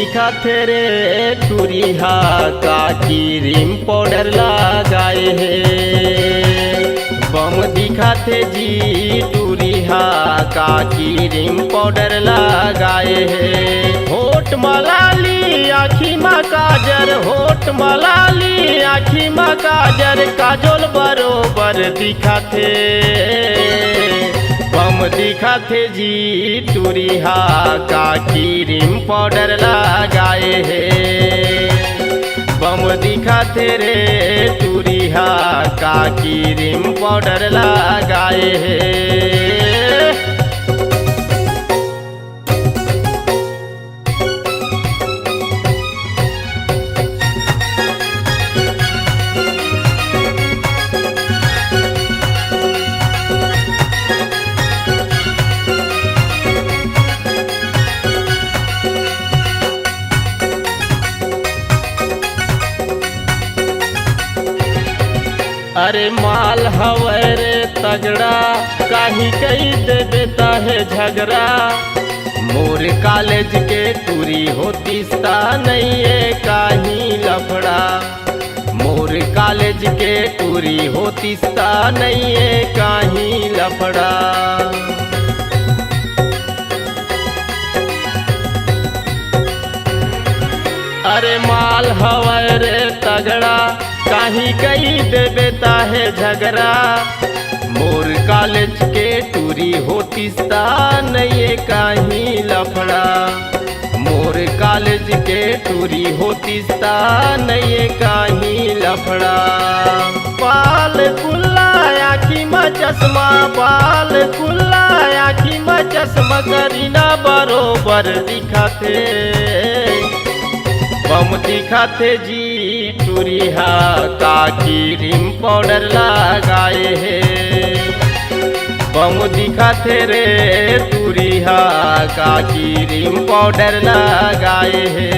दिखा थे टूरिहा का क्रीम पाउडर लगाए है। बम दिखा थे जी टूरिहा का क्रीम पाउडर लगाए है। होठ मलाली आँखी में काजर, होठ मलाली आँखी में काजर, काजोल बरोबर दिखा थे। बम दिखा थे जी टूरिहा का क्रीम पाउडर लगाए है। बम दिखा थे रे टूरिहा का क्रीम पाउडर लगाए है। अरे माल हवे रे तगड़ा, काही कही दे देता है झगड़ा। मोर कॉलेज के टूरी होती सा नहीं है काही लफड़ा। मोर कॉलेज के टूरी होती सा नहीं है काही लफड़ा। अरे माल हवे रे तगड़ा, काही कही दे देता है झगड़ा। मोर कॉलेज के टूरी होती सा नहीं काही लफड़ा। मोर कॉलेज के टूरी होती सा नहीं काही लफड़ा। बाल कुल्ला आँखी में चश्मा, बाल कुल्ला आँखी में चश्मा, करीना बरोबर दिखा थे। बम दिखा थे जी टूरिहा का क्रीम पाउडर लगाए है। बम दिखा थे रे टूरिहा का क्रीम पाउडर लगाए है।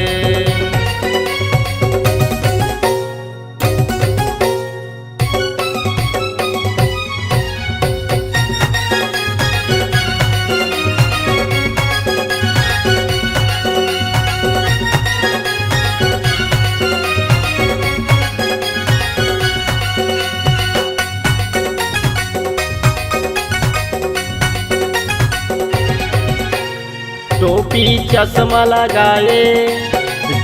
टोपी चश्मा लगाए,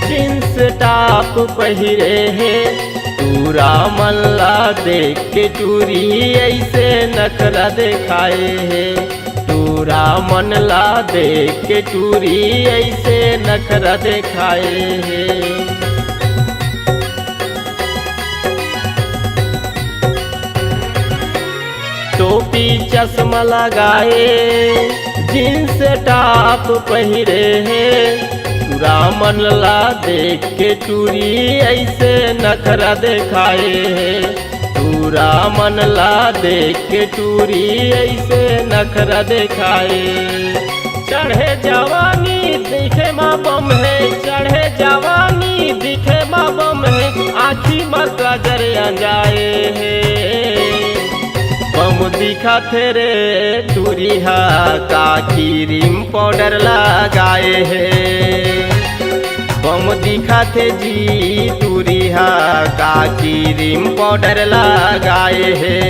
जींस टॉप पहिरे है। टूरा मल्ला देख के टूरी ऐसे नखरा दिखाए है। टूरा मनला देख के टूरी ऐसे नखरा दिखाए है। टोपी चश्मा लगाए, जींस टॉप पहिरे है। टूरा मनला देख के टूरी ऐसे नखरा दिखाए है। टूरा मनला देख के टूरी ऐसे नखरा दिखाए। चढ़े जवानी दिखे माँ बम है, चढ़े जवानी दिखे माँ बम है, आँखी में काजर अंजाए है। बम दिखा थे रे टूरिहा का क्रीम पाउडर लगाए है। बम दिखा थे जी टूरिहा का क्रीम पाउडर लगाए है।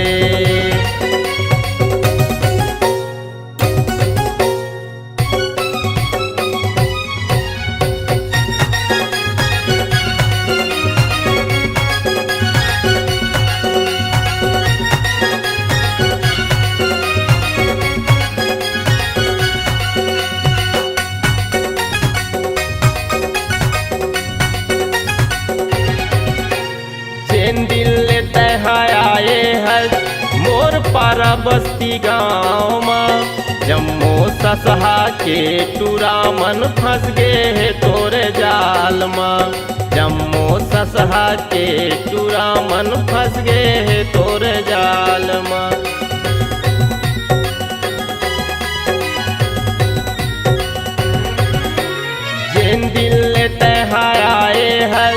दिल लेते आए है मोर पारा बस्ती गाँव में। जम्मू ससहा के टूरा मन फंस गए है तोरे जाल में। जम्मू ससहा के टूरा मन फंस गए है तोरे जाल में। जिन दिल लेते आए है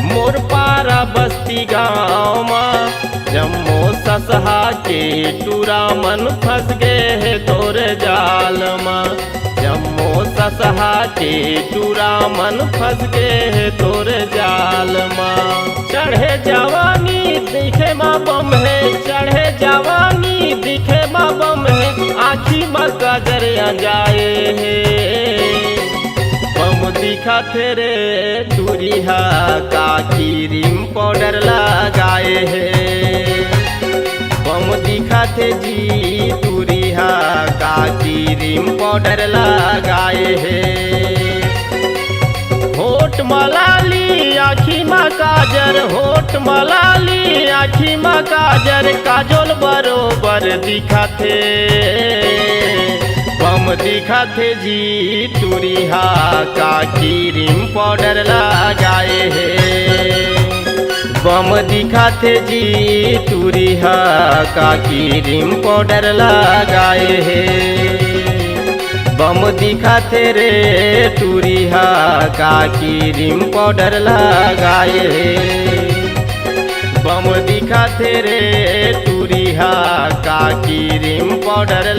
मोर पारा बस्ती गाँव में। जम्मू ससहा के टूरा मन फंस गए है तोरे जाल में। जम्मू ससहा के टूरा मन फंस गे है तोर जाल माँ। चढ़े जवानी दिखे माँ बम है, चढ़े जवानी दिखे माँ बम है, आँखी माँ गाजर जाए है। बम दिखा तेरे टूरिहा का क्रीम पाउडर लगाए है। बम दिखा थे जी टूरिहा का क्रीम पाउडर लगाए है। होठ मलाली आँखी माँ काजर, होठ मलाली आँखी माँ काजर, काजोल बरोबर दिखा थे। बम दिखा थे जी टूरिहा का क्रीम पाउडर लगाए है। बम दिखा थे जी टूरिहा का क्रीम पाउडर लगाए है। बम दिखा थे रे टूरिहा का क्रीम पाउडर लगाए है। बम दिखा थे रे टूरिहा का क्रीम पाउडर